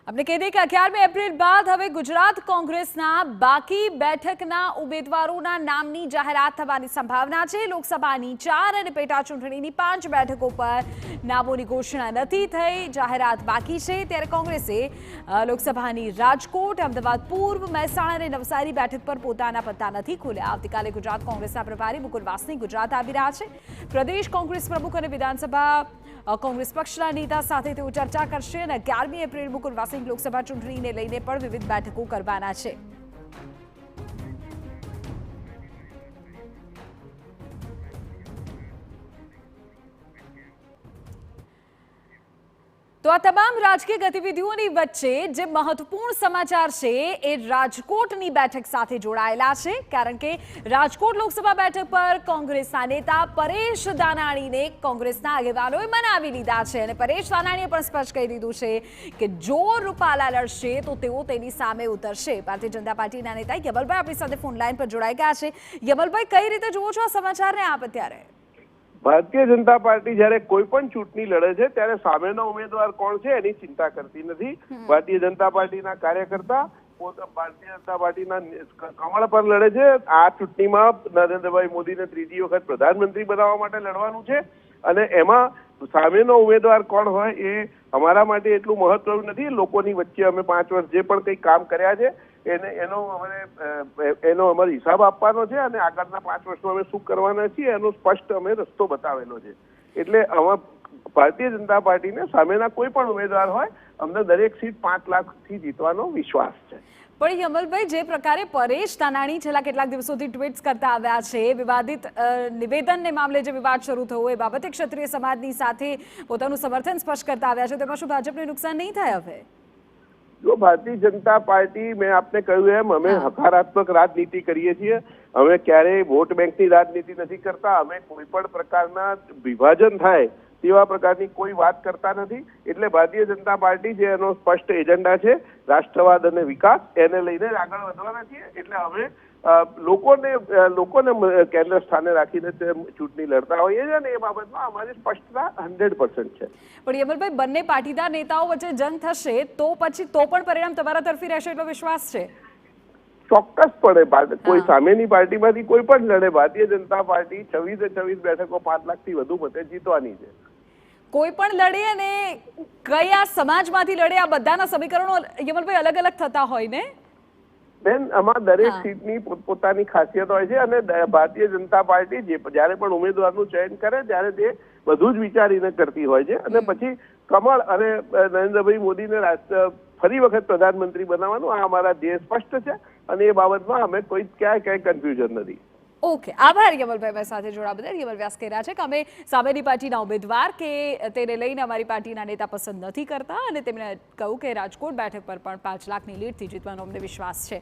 આપણે કહી દઈએ કે 11મી એપ્રિલ બાદ હવે ગુજરાત કોંગ્રેસના બાકી બેઠકના ઉમેદવારોના નામની જાહેરાત થવાની સંભાવના છે। લોકસભાની 4 અને પેટા ચૂંટણીની 5 બેઠકો પર નામોની ઘોષણા નથી થઈ, જાહેરાત બાકી છે। ત્યારે કોંગ્રેસે લોકસભાની રાજકોટ, અમદાવાદ પૂર્વ, મહેસાણા અને નવસારી બેઠક પર પોતાના પત્તા નથી ખોલ્યા। આવતીકાલે ગુજરાત કોંગ્રેસના પ્રભારી મુકુલ વાસનિક ગુજરાત આવી રહ્યા છે। પ્રદેશ કોંગ્રેસ પ્રમુખ અને વિધાનસભા કોંગ્રેસ પક્ષના નેતા સાથે તેઓ ચર્ચા કરશે અને 11મી એપ્રિલ મુકુલ વાસનિક લોકસભા ચૂંટણીને લઈને પણ વિવિધ બેઠકો કરવાના છે। તો આ તમામ રાજકીય ગતિવિધિઓની વચ્ચે જે મહત્વપૂર્ણ સમાચાર છે એ રાજકોટની બેઠક સાથે જોડાયેલા છે, કારણ કે રાજકોટ લોકસભા બેઠક પર કોંગ્રેસના નેતા પરેશ ધાનાણીને કોંગ્રેસના આગેવાનોએ મનાવી લીધા છે અને પરેશ ધાનાણીએ પણ સ્પષ્ટ કહી દીધું છે કે જો રૂપાલા લડશે તો તેઓ તેની સામે ઉતરશે। ભારતીય જનતા પાર્ટીના નેતા યમલભાઈ આપણી સાથે ફોન લાઈન પર જોડાઈ ગયા છે। યમલભાઈ, કઈ રીતે જુઓ છો આ સમાચારને આપ અત્યારે? ભારતીય જનતા પાર્ટી જ્યારે કોઈ પણ ચૂંટણી લડે છે ત્યારે સામેનો ઉમેદવાર કોણ છે એની ચિંતા કરતી નથી। ભારતીય જનતા પાર્ટીના કાર્યકર્તા ભારતીય જનતા પાર્ટીના કમળ પર લડે છે। આ ચૂંટણીમાં નરેન્દ્રભાઈ મોદીને ત્રીજી વખત પ્રધાનમંત્રી બનાવવા માટે લડવાનું છે અને એમાં સામેનો ઉમેદવાર કોણ હોય એ અમારા માટે એટલું મહત્વનું નથી। લોકોની વચ્ચે અમે 5 વર્ષ જે પણ કંઈ કામ કર્યા છે એનો અમારો હિસાબ આપવાનો છે અને આગળના 5 વર્ષમાં અમે શું કરવાના છીએ એનો સ્પષ્ટ અમે રસ્તો બતાવેલો છે। એટલે અમે ભારતીય જનતા પાર્ટીને સામેના કોઈ પણ ઉમેદવાર હોય અમને દરેક સીટ 5 લાખથી જીતવાનો વિશ્વાસ છે। પણ યમલભાઈ, જે પ્રકારે પરેશ ધાનાણી છેલ્લા કેટલાક દિવસોથી ટ્વીટ્સ કરતા આવ્યા છે, વિવાદિત નિવેદનને મામલે જે વિવાદ શરૂ થયો એ બાબતે ક્ષત્રિય સમાજની સાથે પોતાનું સમર્થન સ્પષ્ટ કરતા આવ્યા છે, તેમાં શું ભાજપને નુકસાન નહીં થાય? હવે જો ભારતીય જનતા પાર્ટી, મેં આપને કહ્યું એમ, અમે હકારાત્મક રાજનીતિ કરીએ છીએ। અમે ક્યારેય વોટ બેંકની રાજનીતિ નથી કરતા। અમે કોઈ પણ પ્રકારના વિભાજન થાય તેવા પ્રકારની કોઈ વાત કરતા નથી। એટલે ભારતીય જનતા પાર્ટી જે એનો સ્પષ્ટ એજન્ડા છે રાષ્ટ્રવાદ અને વિકાસ, એને લઈને આગળ વધવાના છીએ। એટલે અમે લોકોને કેન્દ્ર સ્થાને રાખીને ચૂંટણી લડતા હોઈએ છીએ અને એ બાબતમાં અમારી સ્પષ્ટતા 100% છે। પણ યમલભાઈ, બંને પાટીદાર નેતાઓ વચ્ચે જંગ થશે તો પણ પરિણામ તમારા તરફી રહેશે એટલો વિશ્વાસ છે? ચોક્કસપણે કોઈ સામેની પાર્ટીમાંથી કોઈ પણ લડે, ભારતીય જનતા પાર્ટી 26 બેઠકો 5 લાખથી વધુ મતે જીતવાની છે। કોઈ પણ લડે અને કયા સમાજમાંથી લડે, આ બધાના સમીકરણો યમલભાઈ અલગ અલગ થતા હોય ને બેન? આમાં દરેક સીટની પોતપોતાની ખાસિયત હોય છે અને ભારતીય જનતા પાર્ટી જ્યારે પણ ઉમેદવારનું ચયન કરે ત્યારે તે બધું જ વિચારીને કરતી હોય છે અને પછી કમળ અને નરેન્દ્રભાઈ મોદીને ફરી વખત પ્રધાનમંત્રી બનાવવાનું આ અમારા ધ્યેય સ્પષ્ટ છે અને એ બાબતમાં અમે ક્યાંય કન્ફ્યુઝન નથી। ઓકે, આભાર યમલભાઈ, મારી સાથે જોડાવા બદલ। યમલ વ્યાસ કહી રહ્યા છે કે અમે સામેની પાર્ટીના ઉમેદવાર કે તેને લઈને અમારી પાર્ટીના નેતા પસંદ નથી કરતા અને તેમણે કહ્યું કે રાજકોટ બેઠક પર પણ 5 લાખની લીડથી જીતવાનો અમને વિશ્વાસ છે।